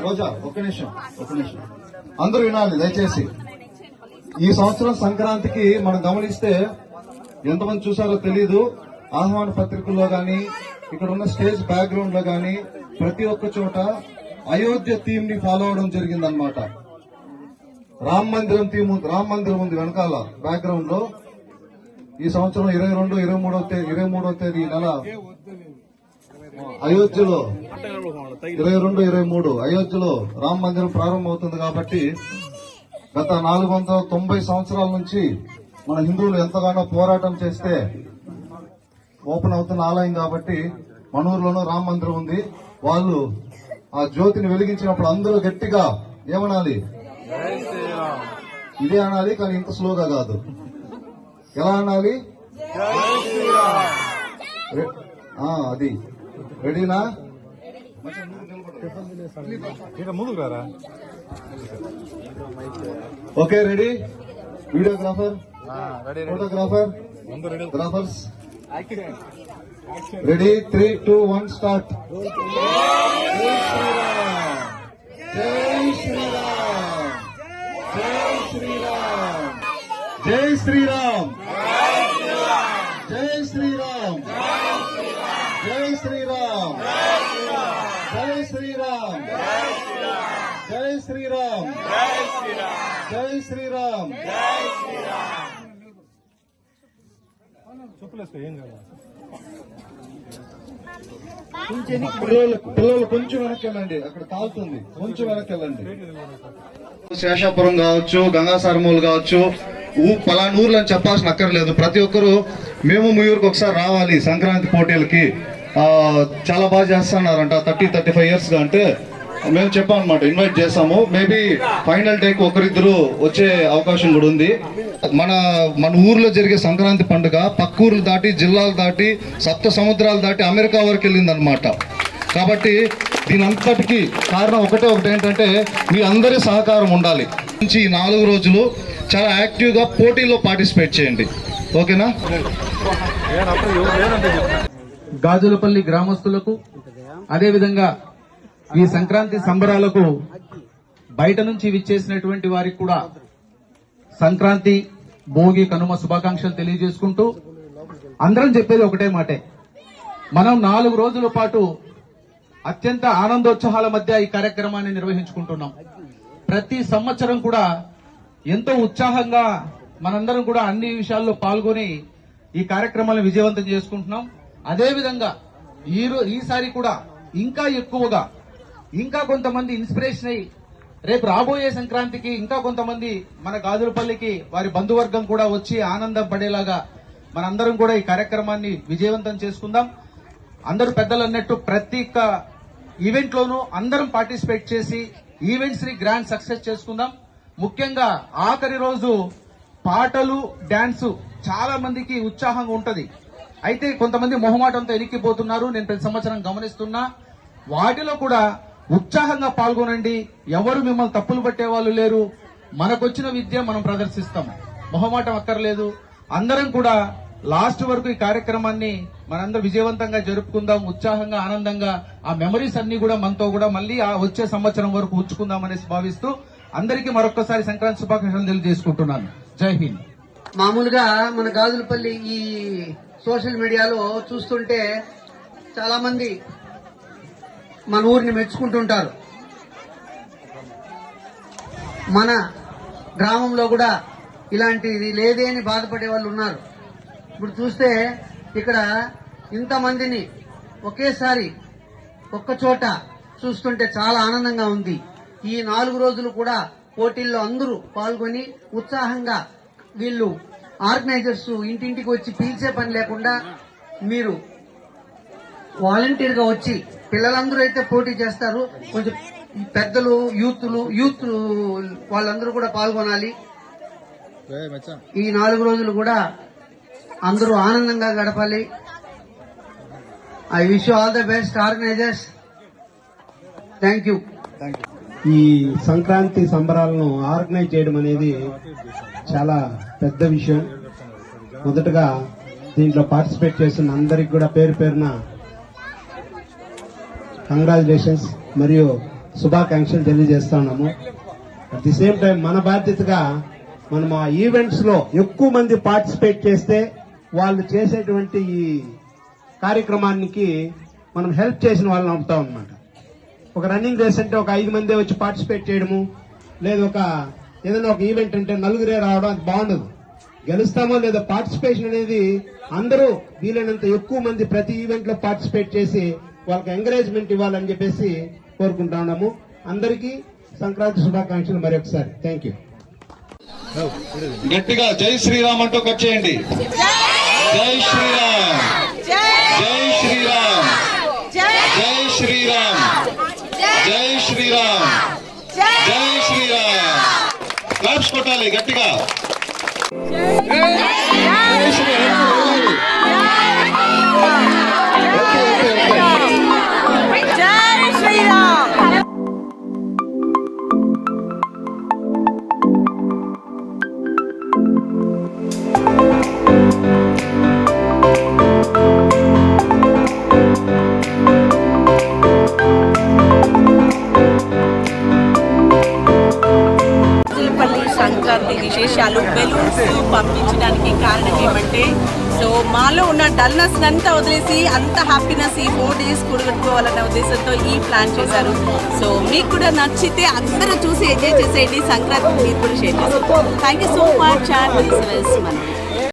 రోజా ఒక్క నిమిషం అందరూ వినాలి దయచేసి. ఈ సంవత్సరం సంక్రాంతికి మనం గమనిస్తే ఎంతమంది చూసారో తెలీదు, ఆహ్వాన పత్రికల్లో గాని ఇక్కడ ఉన్న స్టేజ్ బ్యాక్గ్రౌండ్ లో గాని ప్రతి ఒక్క చోట అయోధ్య థీమ్ ని ఫాలో అవడం జరిగిందనమాట. రామ మందిరం ఉంది వెనకాల బ్యాక్గ్రౌండ్ లో. ఈ సంవత్సరం 23వ తేదీ నెల అయోధ్యలో 22-23 అయోధ్యలో రామ మందిరం ప్రారంభమవుతుంది. కాబట్టి గత 490 సంవత్సరాల నుంచి మన హిందువులు ఎంతగానో పోరాటం చేస్తే ఓపెన్ అవుతున్న ఆలయం కాబట్టి మన ఊర్లోనూ రామ మందిరం ఉంది. వాళ్ళు ఆ జ్యోతిని వెలిగించినప్పుడు అందరూ గట్టిగా ఏమనాలి? ఇదే అనాలి, కానీ ఇంత స్లోగా కాదు. ఎలా అనాలి? అది రెడీనా? Okay, ready? Videographer, photographer, గ్రాఫర్స్ ready? 3, 2, 1 start. జై శ్రీరామ్, జై శ్రీరామ్, జై శ్రీరామ్, జై శ్రీరామ్, జై శ్రీరామ్, జై శ్రీరామ్. పిల్లలు కొంచెం వెనక్కి వెళ్ళండి, అక్కడ కాలుతుంది, కొంచెం వెనక్కి వెళ్ళండి. శేషాపురం కావచ్చు, గంగాసారమూలు కావచ్చు, పలానా ఊర్లు అని చెప్పాల్సిన అక్కర్లేదు. ప్రతి ఒక్కరు మేము మీ ఊరికి ఒకసారి రావాలి సంక్రాంతి పోటీలకి, చాలా బాగా చేస్తున్నారంట 30-35 years గా అంటే మేము చెప్పామన్నమాట, ఇన్వైట్ చేసాము. మేబీ ఫైనల్ డేకి ఒకరిద్దరు వచ్చే అవకాశం కూడా ఉంది. మన ఊర్లో జరిగే సంక్రాంతి పండుగ పక్క ఊర్లు దాటి, జిల్లాలు దాటి, 7 సముద్రాలు దాటి అమెరికా వరకు వెళ్ళిందనమాట. కాబట్టి దీని అంతటికి కారణం ఒకటి ఏంటంటే మీ అందరి సహకారం ఉండాలి. నుంచి ఈ 4 రోజులు చాలా యాక్టివ్ గా పోటీల్లో పార్టిసిపేట్ చేయండి, ఓకేనా? గాజులపల్లి గ్రామస్తులకు, అదేవిధంగా ఈ సంక్రాంతి సంబరాలకు బయట నుంచి విచ్చేసినటువంటి వారికి కూడా సంక్రాంతి, భోగి, కనుమ శుభాకాంక్షలు తెలియజేసుకుంటూ అందరం చెప్పేది ఒకటే మాటే. మనం 4 రోజుల పాటు అత్యంత ఆనందోత్సాహాల మధ్య ఈ కార్యక్రమాన్ని నిర్వహించుకుంటున్నాం. ప్రతి సంవత్సరం కూడా ఎంతో ఉత్సాహంగా మనందరం కూడా అన్ని విషయాల్లో పాల్గొని ఈ కార్యక్రమాలను విజయవంతం చేసుకుంటున్నాం. అదేవిధంగా ఈసారి కూడా ఇంకా ఎక్కువగా, ఇంకా కొంతమంది ఇన్స్పిరేషన్ అయ్యి రేపు రాబోయే సంక్రాంతికి ఇంకా కొంతమంది మన గాజులపల్లికి వారి బంధువర్గం కూడా వచ్చి ఆనందం పడేలాగా మనందరం కూడా ఈ కార్యక్రమాన్ని విజయవంతం చేసుకుందాం. అందరూ పెద్దలు అన్నట్టు ప్రతి ఒక్క ఈవెంట్ లోనూ అందరం పార్టిసిపేట్ చేసి ఈవెంట్స్ ని గ్రాండ్ సక్సెస్ చేసుకుందాం. ముఖ్యంగా ఆఖరి రోజు పాటలు, డాన్స్ చాలా మందికి ఉత్సాహంగా ఉంటది. అయితే కొంతమంది మొహమాటంతో ఎనిక్కిపోతున్నారు, నేను ప్రతి సంవత్సరం గమనిస్తున్నా. వాటిలో కూడా ఉత్సాహంగా పాల్గొనండి. ఎవరు మిమ్మల్ని తప్పులు పట్టే వాళ్ళు లేరు. మనకొచ్చిన విద్య మనం ప్రదర్శిస్తాం, మొహమాటం అక్కర్లేదు. అందరం కూడా లాస్ట్ వరకు ఈ కార్యక్రమాన్ని మనందరం విజయవంతంగా జరుపుకుందాం, ఉత్సాహంగా, ఆనందంగా. ఆ మెమరీస్ అన్ని కూడా మనతో కూడా మళ్ళీ ఆ వచ్చే సంవత్సరం వరకు ఉంచుకుందాం అనేసి భావిస్తూ అందరికీ మరొకసారి సంక్రాంతి శుభాకాంక్షలు తెలియజేసుకుంటున్నాను. జై హింద్. మామూలుగా మన గాజులపల్లి ఈ సోషల్ మీడియాలో చూస్తుంటే చాలా మంది మన ఊరిని మెచ్చుకుంటుంటారు. మన గ్రామంలో కూడా ఇలాంటిది లేదే అని బాధపడే వాళ్ళు ఉన్నారు. ఇప్పుడు చూస్తే ఇక్కడ ఇంతమందిని ఒకేసారి ఒక్క చోట చూస్తుంటే చాలా ఆనందంగా ఉంది. ఈ 4 రోజులు కూడా పోటీల్లో అందరూ పాల్గొని ఉత్సాహంగా, వీళ్ళు ఆర్గనైజర్స్ ఇంటింటికి వచ్చి పిలిచే పని లేకుండా మీరు వాలంటీర్ గా వచ్చి పిల్లలందరూ అయితే పోటీ చేస్తారు, కొంచెం పెద్దలు, యూత్ వాళ్ళందరూ కూడా పాల్గొనాలి. ఈ 4 రోజులు కూడా అందరూ ఆనందంగా గడపాలి. I wish you all the best organisers. Thank you. ఈ సంక్రాంతి సంబరాలను ఆర్గనైజ్ చేయడం అనేది చాలా పెద్ద విషయం. మొదటగా దీంట్లో పార్టిసిపేట్ చేస్తున్న అందరికి కూడా పేరు పేరున కంగ్రాచులేషన్స్. మరియు శుభాకాంక్షలు తెలియజేస్తా ఉన్నాము. అట్ ది సేమ్ టైం మన బాధ్యతగా మనం ఆ ఈవెంట్స్ లో ఎక్కువ మంది పార్టిసిపేట్ చేస్తే వాళ్ళు చేసేటువంటి ఈ కార్యక్రమానికి మనం హెల్ప్ చేసిన వాళ్ళని అవుతాం అనమాట. ఒక రన్నింగ్ రేస్ అంటే ఒక 5 మంది వచ్చి పార్టిసిపేట్ చేయడము, లేదు ఒక ఏదైనా ఒక ఈవెంట్ అంటే నలుగురే రావడం అది బాగుండదు. గెలుస్తామో లేదా పార్టిసిపేషన్ అనేది అందరూ వీలైనంత ఎక్కువ మంది ప్రతి ఈవెంట్ లో పార్టిసిపేట్ చేసి వాళ్ళకి ఎంకరేజ్మెంట్ ఇవ్వాలని చెప్పేసి కోరుకుంటా ఉన్నాము. అందరికీ సంక్రాంతి శుభాకాంక్షలు మరొకసారి. Thank you. గట్టిగా జై శ్రీరామ్ అంటూ కట్ చేయండి. జై శ్రీరామ్, జై శ్రీరామ్, జై శ్రీరామ్, జై శ్రీరామ్, జై శ్రీరామ్. క్లాప్స్ కొట్టాలి గట్టిగా. సంక్రాంతి విశేషాలు బెలూన్స్ పంపించడానికి కారణం ఏమంటే, సో మాలో ఉన్న డల్నెస్ అంతా వదిలేసి అంత హ్యాపీనెస్ ఈ 4 days కూడగట్టుకోవాలన్న ఉద్దేశంతో ఈ ప్లాన్ చేశారు. సో మీకు కూడా నచ్చితే అందరూ చూసి ఎంజాయ్ చేసేయండి. సంక్రాంతి మీరు కూడా షేర్ చేస్తారు. Thank you so much.